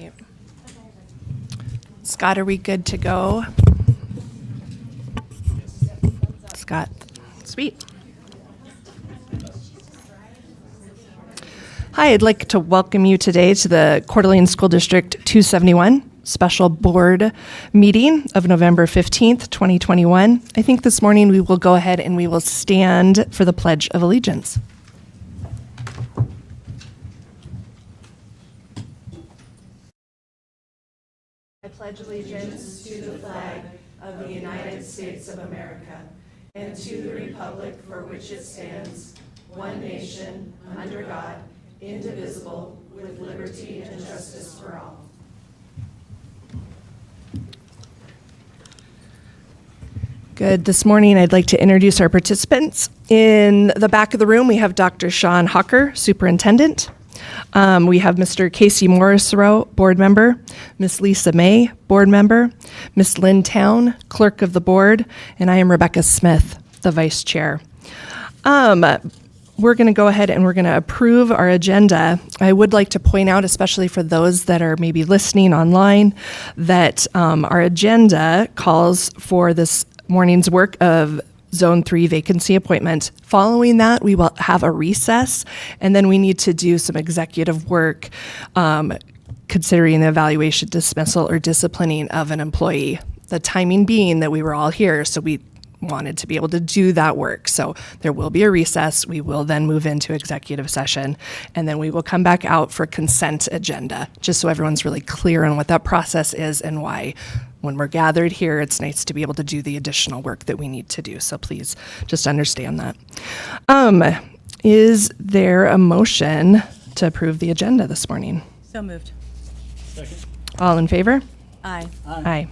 right. Scott, are we good to go? Scott, sweet. Hi, I'd like to welcome you today to the Coeur d'Alene School District 271 special board meeting of November 15th, 2021. I think this morning we will go ahead and we will stand for the Pledge of Allegiance. I pledge allegiance to the flag of the United States of America and to the republic for which it stands, one nation, under God, indivisible, with liberty and justice for all. Good. This morning, I'd like to introduce our participants. In the back of the room, we have Dr. Sean Hucker, Superintendent. We have Mr. Casey Morrisroe, Board Member, Ms. Lisa May, Board Member, Ms. Lynn Town, Clerk of the Board, and I am Rebecca Smith, the Vice Chair. We're going to go ahead and we're going to approve our agenda. I would like to point out, especially for those that are maybe listening online, that our agenda calls for this morning's work of Zone 3 vacancy appointment. Following that, we will have a recess, and then we need to do some executive work considering the evaluation, dismissal, or disciplining of an employee. The timing being that we were all here, so we wanted to be able to do that work. So there will be a recess. We will then move into executive session, and then we will come back out for consent agenda, just so everyone's really clear on what that process is and why. When we're gathered here, it's nice to be able to do the additional work that we need to do. So please just understand that. Is there a motion to approve the agenda this morning? So moved. Second. All in favor? Aye. Aye.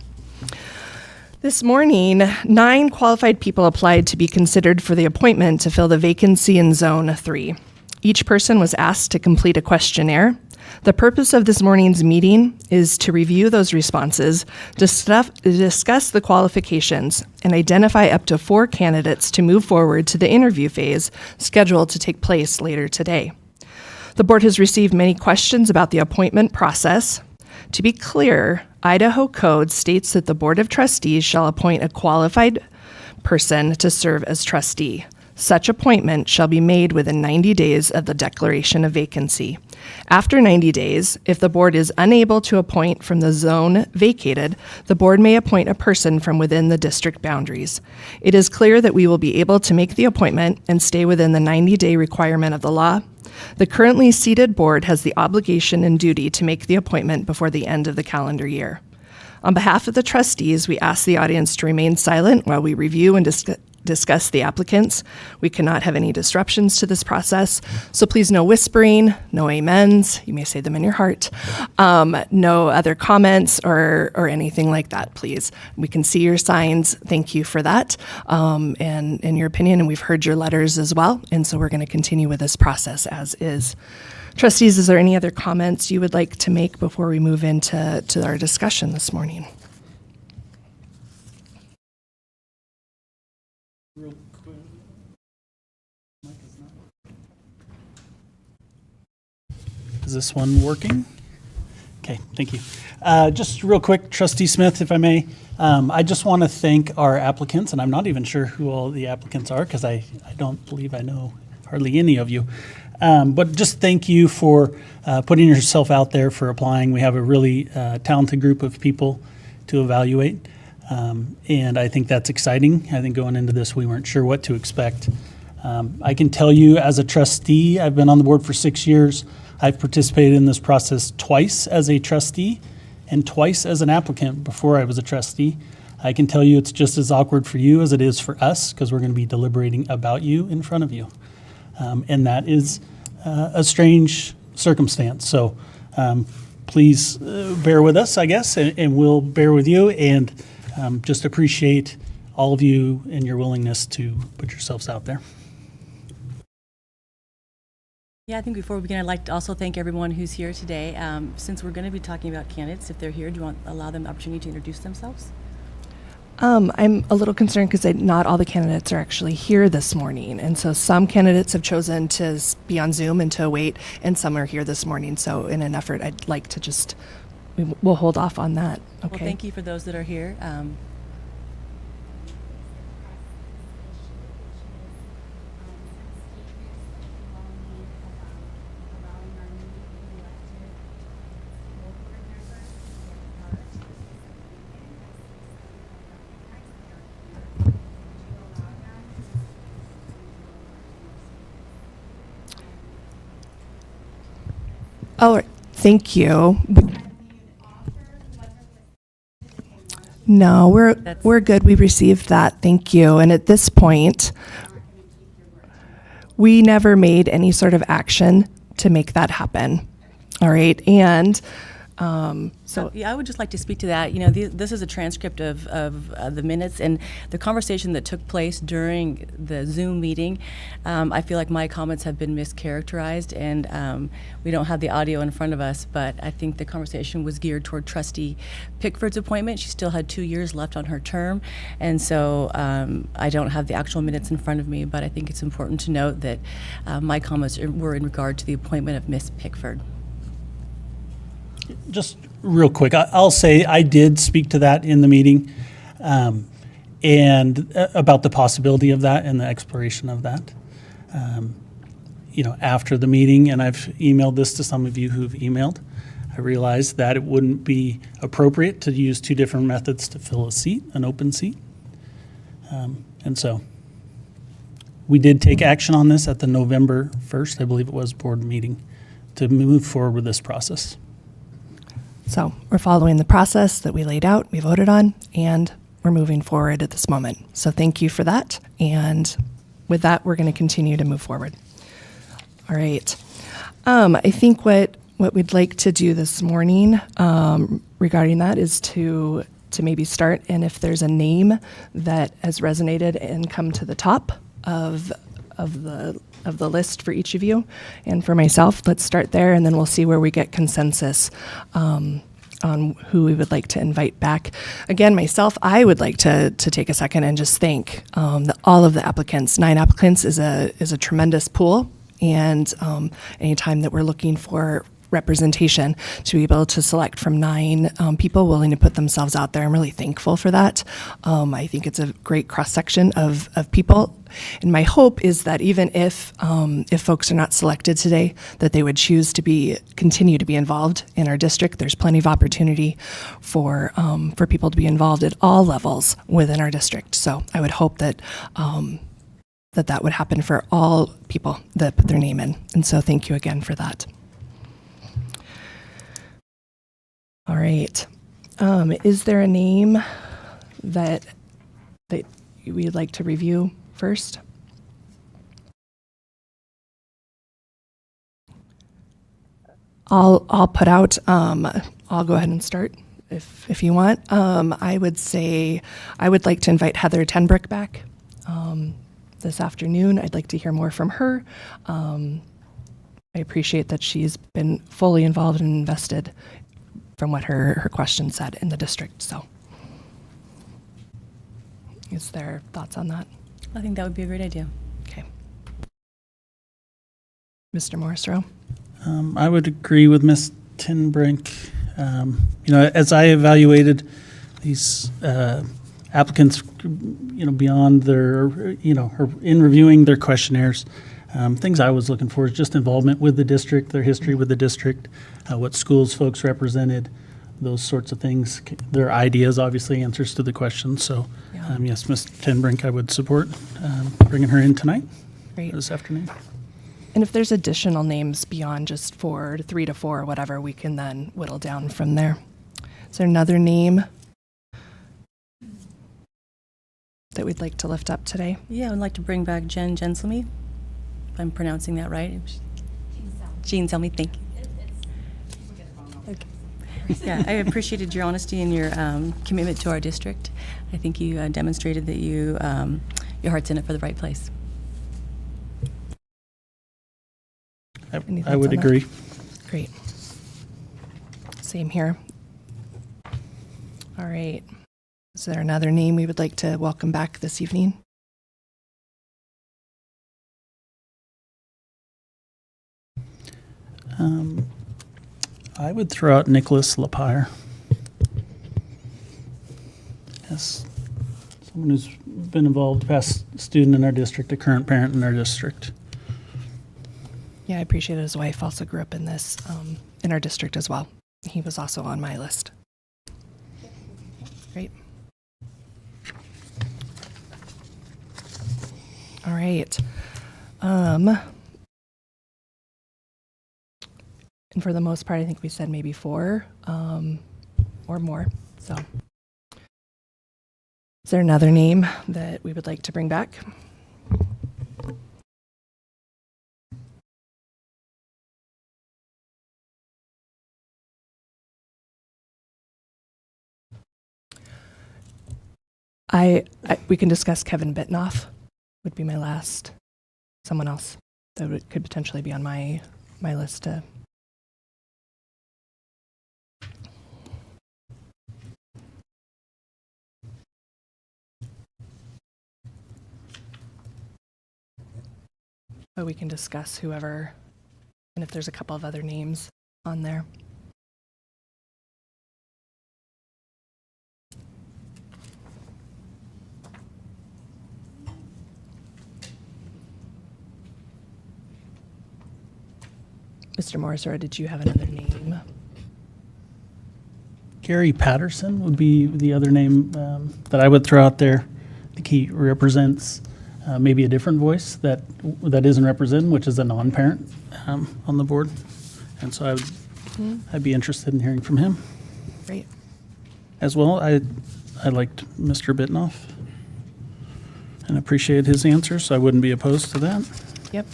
This morning, 9 qualified people applied to be considered for the appointment to fill the vacancy in Zone 3. Each person was asked to complete a questionnaire. The purpose of this morning's meeting is to review those responses, discuss the qualifications, and identify up to 4 candidates to move forward to the interview phase scheduled to take place later today. The board has received many questions about the appointment process. To be clear, Idaho Code states that the Board of Trustees shall appoint a qualified person to serve as trustee. Such appointment shall be made within 90 days of the declaration of vacancy. After 90 days, if the board is unable to appoint from the zone vacated, the board may appoint a person from within the district boundaries. It is clear that we will be able to make the appointment and stay within the 90-day requirement of the law. The currently seated board has the obligation and duty to make the appointment before the end of the calendar year. On behalf of the trustees, we ask the audience to remain silent while we review and discuss the applicants. We cannot have any disruptions to this process, so please no whispering, no amens, you may say them in your heart, no other comments or anything like that, please. We can see your signs, thank you for that, and in your opinion, and we've heard your letters as well, and so we're going to continue with this process as is. Trustees, is there any other comments you would like to make before we move into our discussion this morning? Real quick. Mic is not. Is this one working? Okay, thank you. Just real quick, Trustee Smith, if I may. I just want to thank our applicants, and I'm not even sure who all the applicants are because I don't believe I know hardly any of you. But just thank you for putting yourself out there for applying. We have a really talented group of people to evaluate. And I think that's exciting. I think going into this, we weren't sure what to expect. I can tell you as a trustee, I've been on the board for 6 years. I've participated in this process twice as a trustee and twice as an applicant before I was a trustee. I can tell you it's just as awkward for you as it is for us because we're going to be deliberating about you in front of you. And that is a strange circumstance. So please bear with us, I guess, and we'll bear with you. And just appreciate all of you and your willingness to put yourselves out there. Yeah, I think before we begin, I'd like to also thank everyone who's here today. Since we're going to be talking about candidates, if they're here, do you want to allow them the opportunity to introduce themselves? I'm a little concerned because not all the candidates are actually here this morning. And so some candidates have chosen to be on Zoom and to wait, and some are here this morning. So in an effort, I'd like to just we'll hold off on that. Okay. Well, thank you for those that are here. Oh, thank you. No, we're good. We received that. Thank you. And at this point, we never made any sort of action to make that happen. All right. And so Yeah, I would just like to speak to that. You know, this is a transcript of the minutes and the conversation that took place during the Zoom meeting. I feel like my comments have been mischaracterized, and we don't have the audio in front of us, but I think the conversation was geared toward Trustee Pickford's appointment. She still had 2 years left on her term, and so I don't have the actual minutes in front of me, but I think it's important to note that my comments were in regard to the appointment of Miss Pickford. Just real quick, I'll say I did speak to that in the meeting, and about the possibility of that and the exploration of that. After the meeting, and I've emailed this to some of you who've emailed, I realized that it wouldn't be appropriate to use two different methods to fill a seat, an open seat. And so we did take action on this at the November 1st, I believe it was, board meeting to move forward with this process. So we're following the process that we laid out, we voted on, and we're moving forward at this moment. So thank you for that. And with that, we're going to continue to move forward. All right. I think what we'd like to do this morning regarding that is to maybe start, and if there's a name that has resonated and come to the top of the list for each of you and for myself, let's start there, and then we'll see where we get consensus on who we would like to invite back. Again, myself, I would like to take a second and just thank all of the applicants. 9 applicants is a tremendous pool, and anytime that we're looking for representation, to be able to select from 9 people willing to put themselves out there, I'm really thankful for that. I think it's a great cross-section of people. And my hope is that even if folks are not selected today, that they would choose to continue to be involved in our district. There's plenty of opportunity for people to be involved at all levels within our district. So I would hope that that would happen for all people that put their name in. And so thank you again for that. All right. Is there a name that we'd like to review first? I'll put out. I'll go ahead and start if you want. I would say I would like to invite Heather Tenbrick back this afternoon. I'd like to hear more from her. I appreciate that she's been fully involved and invested from what her question said in the district. So is there thoughts on that? I think that would be a great idea. Okay. Mr. Morrisroe? I would agree with Ms. Tinbrink. As I evaluated these applicants, beyond their, in reviewing their questionnaires, things I was looking for is just involvement with the district, their history with the district, what schools folks represented, those sorts of things. Their ideas, obviously, answers to the questions. So, Yeah. Yes, Ms. Tinbrink, I would support bringing her in tonight, Great. this afternoon. And if there's additional names beyond just 4 to 3 to 4 or whatever, we can then whittle down from there. Is there another name that we'd like to lift up today? Yeah, I would like to bring back Jen Genselme, if I'm pronouncing that right. Jean Selmy, thank you. Okay. Yeah, I appreciated your honesty and your commitment to our district. I think you demonstrated that your heart's in it for the right place. Any I thoughts would on that? agree. Great. Same here. All right. Is there another name we would like to welcome back this evening? I would throw out Nicholas Lapire. Yes, someone who's been involved, past student in our district, a current parent in our district. Yeah, I appreciate it. His wife also grew up in this, in our district as well. He was also on my list. Great. All right. And for the most part, I think we said maybe 4 or more. So is there another name that we would like to bring back? We can discuss Kevin Bitnoff would be my last. Someone else that could potentially be on my list to. But we can discuss whoever, and if there's a couple of other names on there. Mr. Morris, or did you have another name? Gary Patterson would be the other name that I would throw out there. I think he represents maybe a different voice that isn't represented, which is a non-parent on the board. And so I'd be interested in hearing from him. Great. As well, I liked Mr. Bitnoff and appreciated his answer, so I wouldn't be opposed to that. Yep.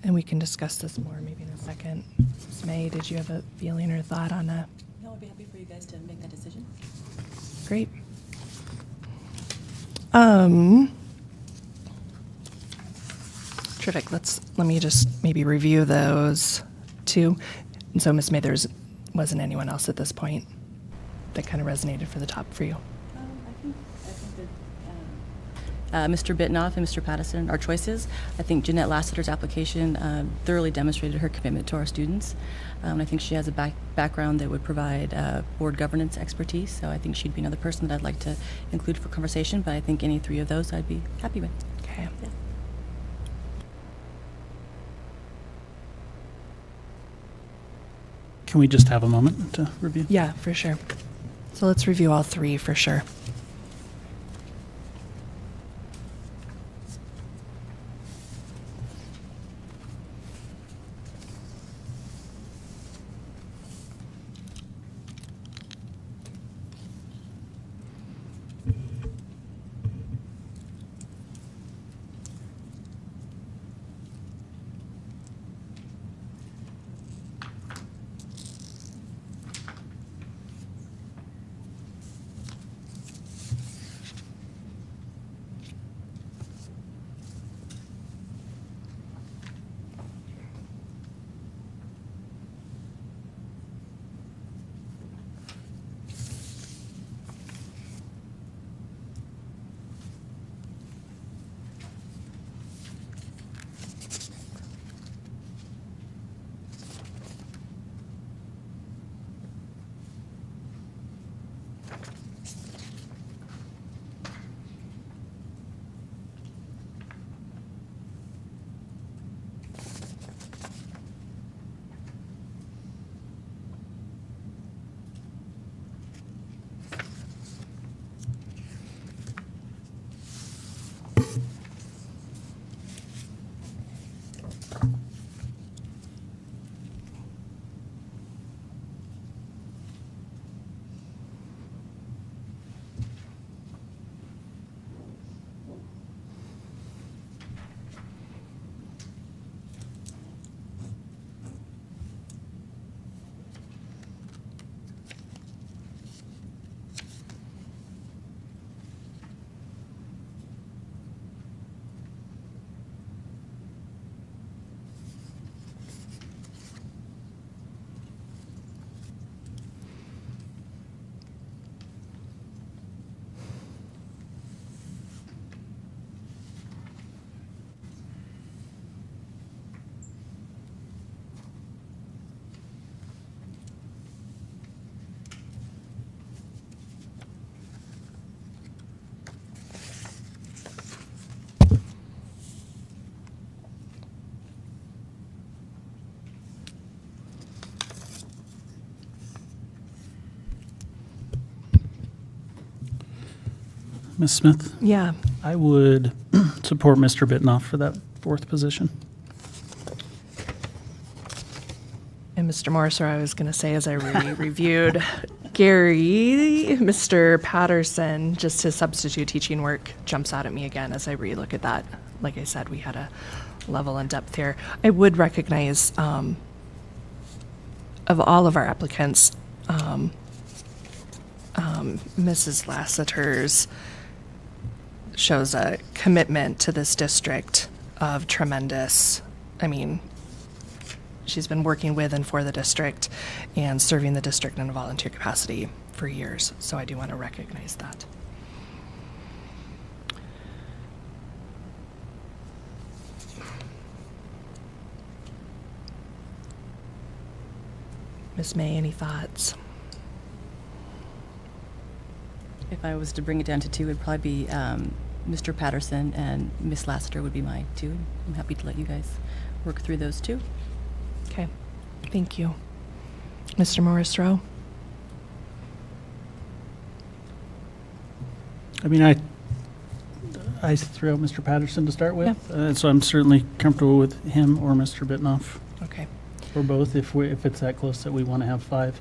And we can discuss this more maybe in a second. Ms. May, did you have a feeling or thought on that? No, I'd be happy for you guys to make that decision. Great. Terrific. Let me just maybe review those 2. And so, Ms. May, wasn't anyone else at this point that kind of resonated for the top for you? I think that Mr. Bitnoff and Mr. Patterson are choices. I think Jeanette Lassiter's application thoroughly demonstrated her commitment to our students. I think she has a background that would provide board governance expertise, so I think she'd be another person that I'd like to include for conversation, but I think any 3 of those I'd be happy with. Okay. Yeah. Can we just have a moment to review? Yeah, for sure. So let's review all 3 for sure. Ms. Smith? Yeah. I would support Mr. Bitnoff for that fourth position. And Mr. Morris, or I was going to say, as I reviewed Gary, Mr. Patterson, just his substitute teaching work jumps out at me again as I relook at that. Like I said, we had a level and depth here. I would recognize, of all of our applicants, Mrs. Lassiter's shows a commitment to this district of tremendous, I mean, she's been working with and for the district and serving the district in a volunteer capacity for years. So I do want to recognize that. Ms. May, any thoughts? If I was to bring it down to two, it'd probably be Mr. Patterson and Miss Lassiter would be my two. I'm happy to let you guys work through those two. Okay, thank you. Mr. Morris-Rowe? I mean, I threw out Mr. Patterson to start with, so I'm certainly comfortable with him or Mr. Bitnoff, Okay. or both, if it's that close that we want to have five.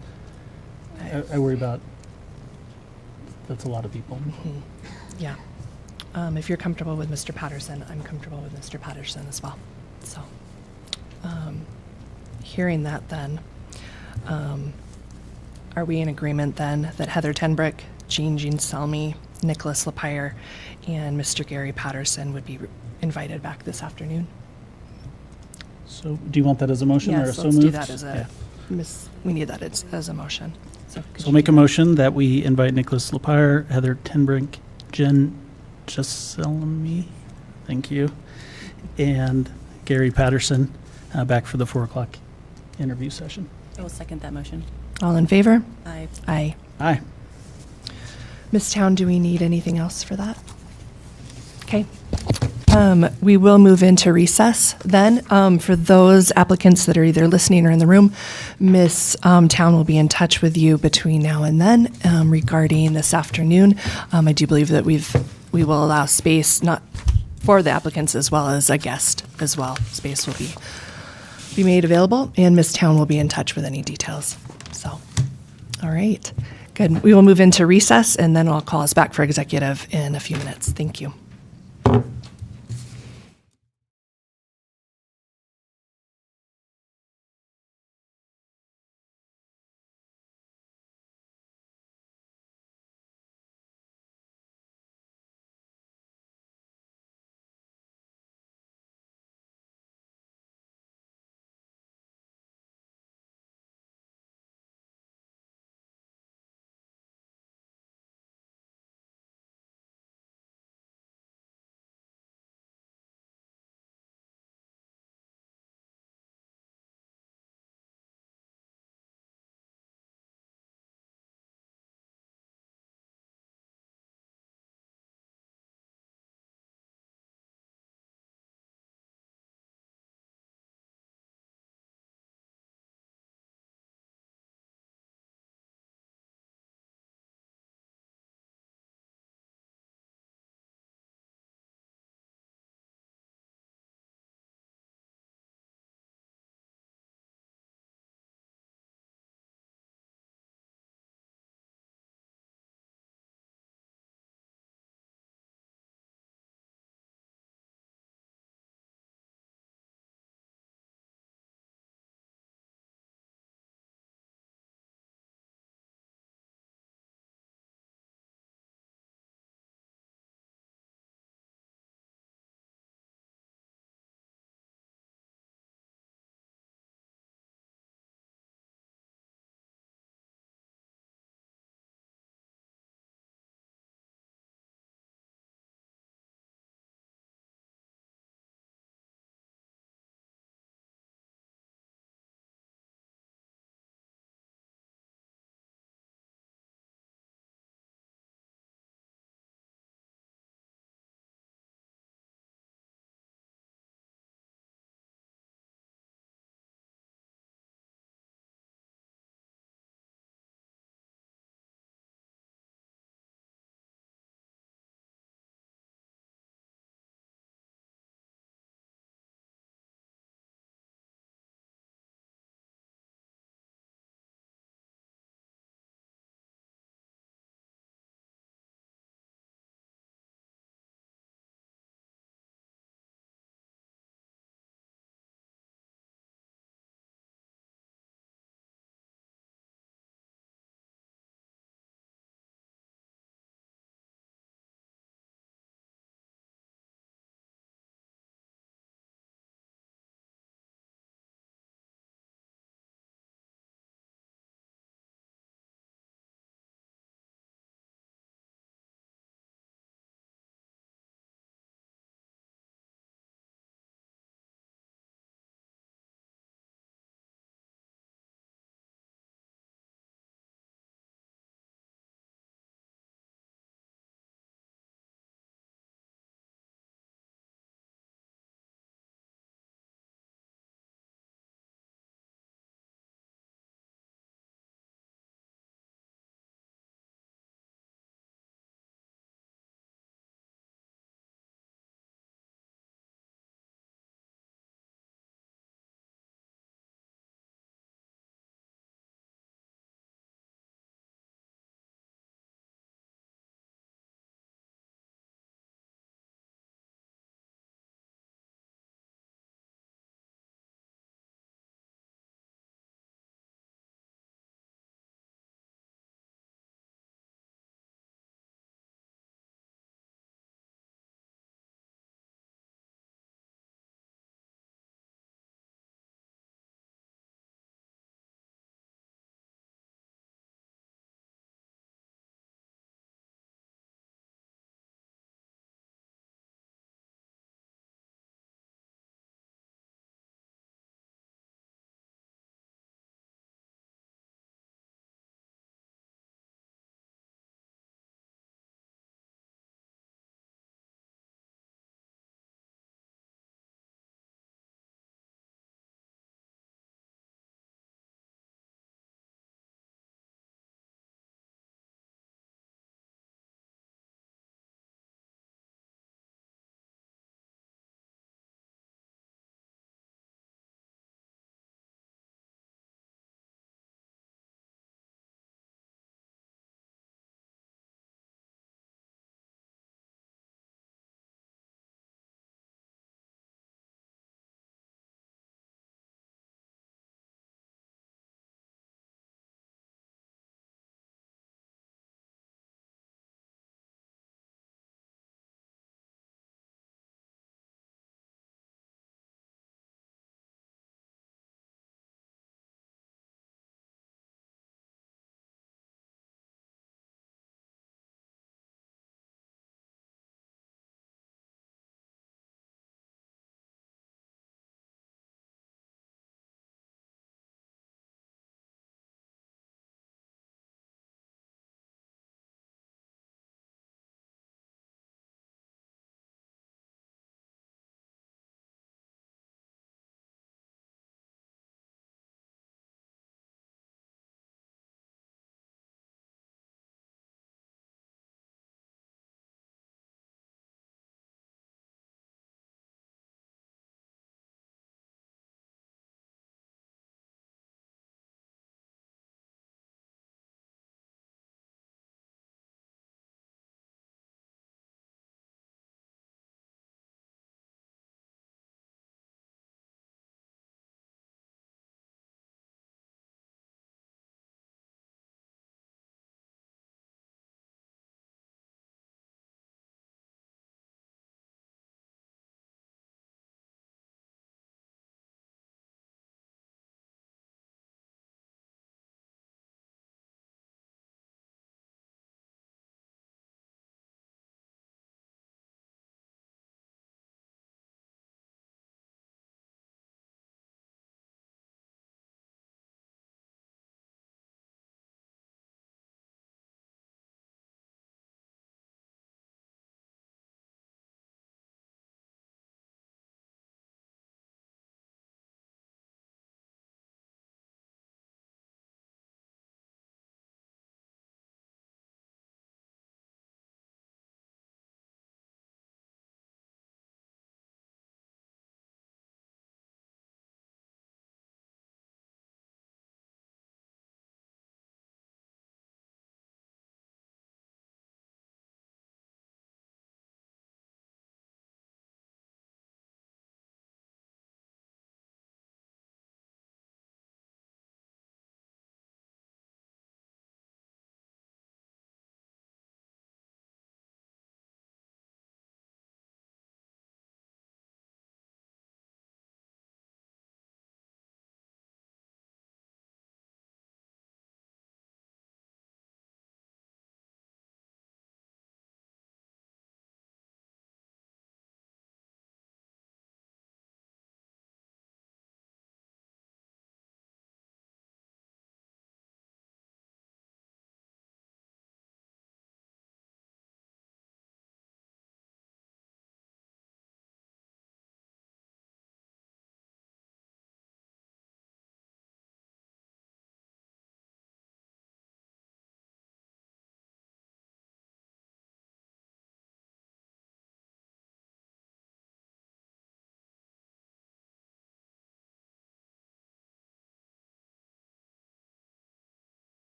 I worry about, that's a lot of people. Yeah. If you're comfortable with Mr. Patterson, I'm comfortable with Mr. Patterson as well. So, hearing that then, are we in agreement then that Heather Tenbrick, Jean Selmy, Nicholas Lapire, and Mr. Gary Patterson would be invited back this afternoon? So do you want that as a motion or Yes, so let's moved? do that as a, we need that as a motion. So So we'll make a motion that we invite Nicholas Lapire, Heather Tenbrink, Jen Jesselmy, thank you, and Gary Patterson back for the 4 o'clock interview session. I will second that motion. All in favor? I Aye. Aye. Ms. Town, do we need anything else for that? Okay. We will move into recess then. For those applicants that are either listening or in the room, Ms. Town will be in touch with you between now and then regarding this afternoon. I do believe that we will allow space not for the applicants as well as a guest as well. Space will be made available, and Ms. Town will be in touch with any details. So, all right, good. We will move into recess, and then I'll call us back for executive in a few minutes. Thank you.